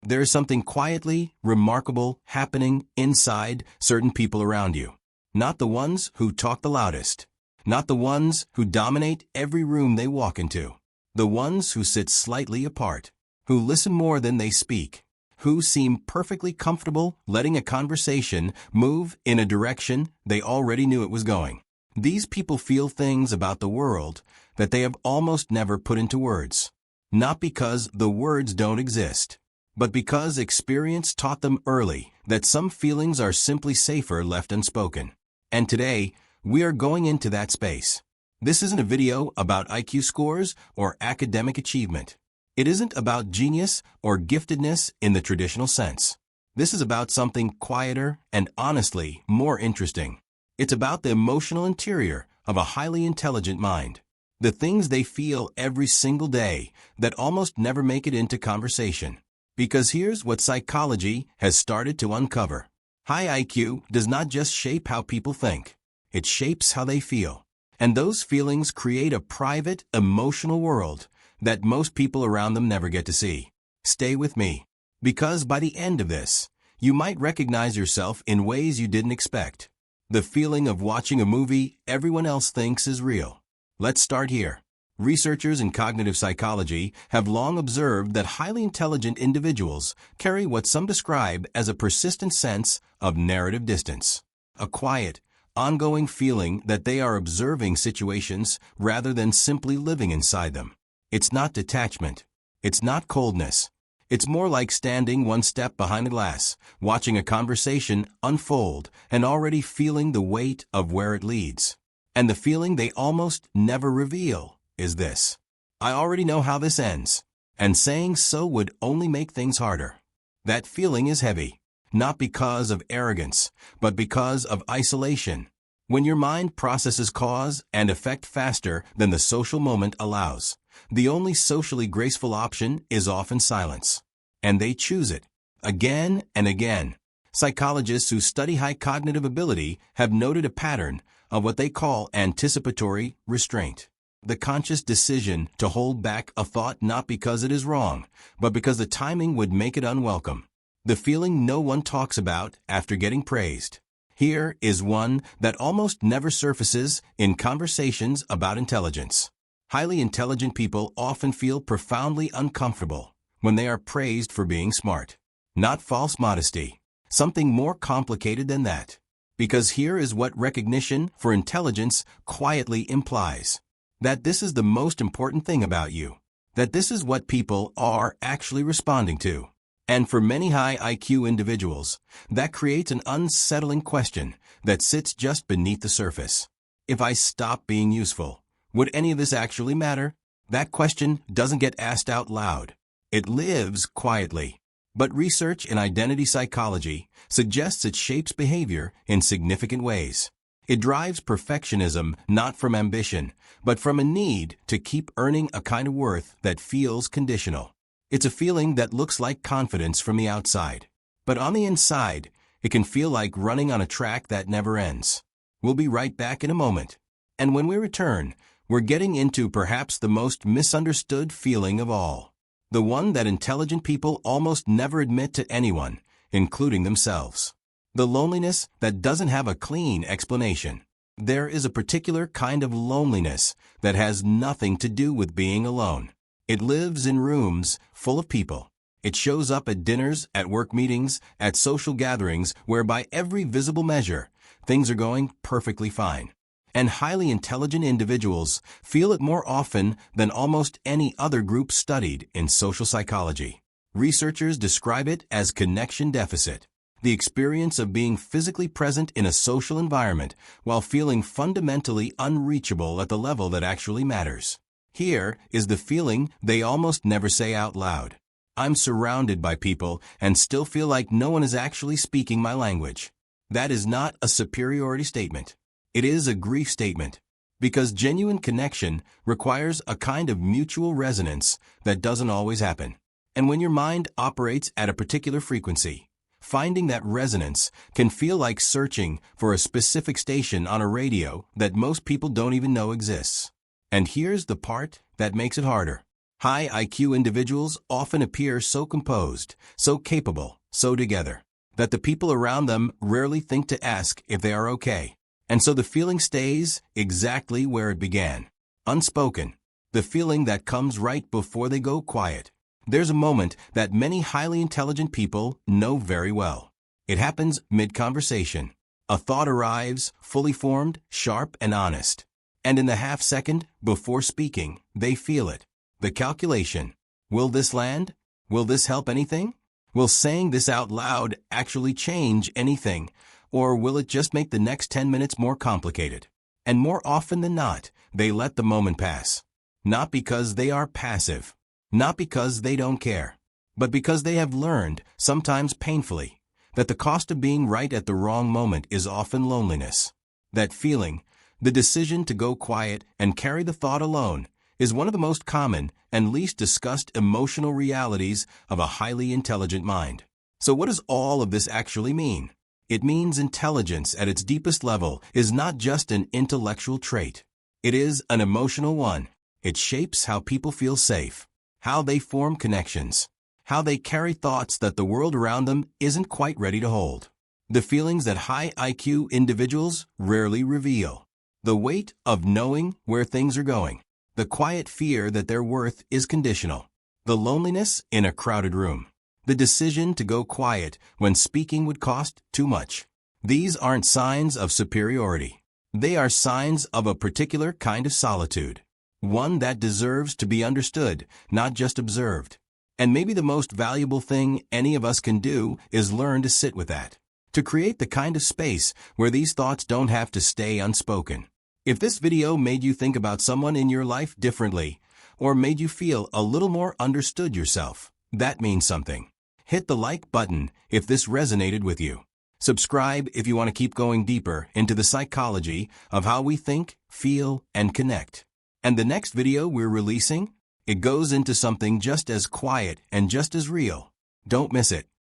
There is something quietly remarkable happening inside certain people around you. Not the ones who talk the loudest. Not the ones who dominate every room they walk into. The ones who sit slightly apart. Who listen more than they speak. Who seem perfectly comfortable letting a conversation move in a direction they already knew it was going. These people feel things about the world that they have almost never put into words. Not because the words don't exist, but because experience taught them early that some feelings are simply safer left unspoken. And today, we are going into that space. This isn't a video about IQ scores or academic achievement. It isn't about genius or giftedness in the traditional sense. This is about something quieter and honestly more interesting. It's about the emotional interior of a highly intelligent mind. The things they feel every single day that almost never make it into conversation. Because here's what psychology has started to uncover. High IQ does not just shape how people think. It shapes how they feel. And those feelings create a private, emotional world that most people around them never get to see. Stay with me. Because by the end of this, you might recognize yourself in ways you didn't expect. The feeling of watching a movie everyone else thinks is real. Let's start here. Researchers in cognitive psychology have long observed that highly intelligent individuals carry what some describe as a persistent sense of narrative distance. A quiet, ongoing feeling that they are observing situations rather than simply living inside them. It's not detachment. It's not coldness. It's more like standing one step behind a glass, watching a conversation unfold and already feeling the weight of where it leads. And the feeling they almost never reveal is this: I already know how this ends, and saying so would only make things harder. That feeling is heavy, not because of arrogance, but because of isolation. When your mind processes cause and effect faster than the social moment allows, the only socially graceful option is often silence. And they choose it, again and again. Psychologists who study high cognitive ability have noted a pattern of what they call anticipatory restraint. The conscious decision to hold back a thought not because it is wrong, but because the timing would make it unwelcome. The feeling no one talks about after getting praised. Here is one that almost never surfaces in conversations about intelligence. Highly intelligent people often feel profoundly uncomfortable when they are praised for being smart. Not false modesty. Something more complicated than that. Because here is what recognition for intelligence quietly implies. That this is the most important thing about you. That this is what people are actually responding to. And for many high IQ individuals, that creates an unsettling question that sits just beneath the surface. If I stop being useful, would any of this actually matter? That question doesn't get asked out loud. It lives quietly. But research in identity psychology suggests it shapes behavior in significant ways. It drives perfectionism not from ambition, but from a need to keep earning a kind of worth that feels conditional. It's a feeling that looks like confidence from the outside. But on the inside, it can feel like running on a track that never ends. We'll be right back in a moment. And when we return, we're getting into perhaps the most misunderstood feeling of all. The one that intelligent people almost never admit to anyone, including themselves. The loneliness that doesn't have a clean explanation. There is a particular kind of loneliness that has nothing to do with being alone. It lives in rooms full of people. It shows up at dinners, at work meetings, at social gatherings where by every visible measure, things are going perfectly fine. And highly intelligent individuals feel it more often than almost any other group studied in social psychology. Researchers describe it as connection deficit, the experience of being physically present in a social environment while feeling fundamentally unreachable at the level that actually matters. Here is the feeling they almost never say out loud. I'm surrounded by people and still feel like no one is actually speaking my language. That is not a superiority statement. It is a grief statement, because genuine connection requires a kind of mutual resonance that doesn't always happen. And when your mind operates at a particular frequency, finding that resonance can feel like searching for a specific station on a radio that most people don't even know exists. And here's the part that makes it harder. High IQ individuals often appear so composed, so capable, so together, that the people around them rarely think to ask if they are okay. And so the feeling stays exactly where it began. Unspoken. The feeling that comes right before they go quiet. There's a moment that many highly intelligent people know very well. It happens mid-conversation. A thought arrives, fully formed, sharp, and honest. And in the half-second before speaking, they feel it. The calculation. Will this land? Will this help anything? Will saying this out loud actually change anything? Or will it just make the next 10 minutes more complicated? And more often than not, they let the moment pass. Not because they are passive. Not because they don't care. But because they have learned, sometimes painfully, that the cost of being right at the wrong moment is often loneliness. That feeling, the decision to go quiet and carry the thought alone, is one of the most common and least discussed emotional realities of a highly intelligent mind. So what does all of this actually mean? It means intelligence at its deepest level is not just an intellectual trait. It is an emotional one. It shapes how people feel safe, how they form connections, how they carry thoughts that the world around them isn't quite ready to hold. The feelings that high IQ individuals rarely reveal. The weight of knowing where things are going. The quiet fear that their worth is conditional. The loneliness in a crowded room. The decision to go quiet when speaking would cost too much. These aren't signs of superiority. They are signs of a particular kind of solitude. One that deserves to be understood, not just observed. And maybe the most valuable thing any of us can do is learn to sit with that. To create the kind of space where these thoughts don't have to stay unspoken. If this video made you think about someone in your life differently, or made you feel a little more understood yourself, that means something. Hit the like button if this resonated with you. Subscribe if you want to keep going deeper into the psychology of how we think, feel, and connect. And the next video we're releasing, it goes into something just as quiet and just as real. Don't miss it.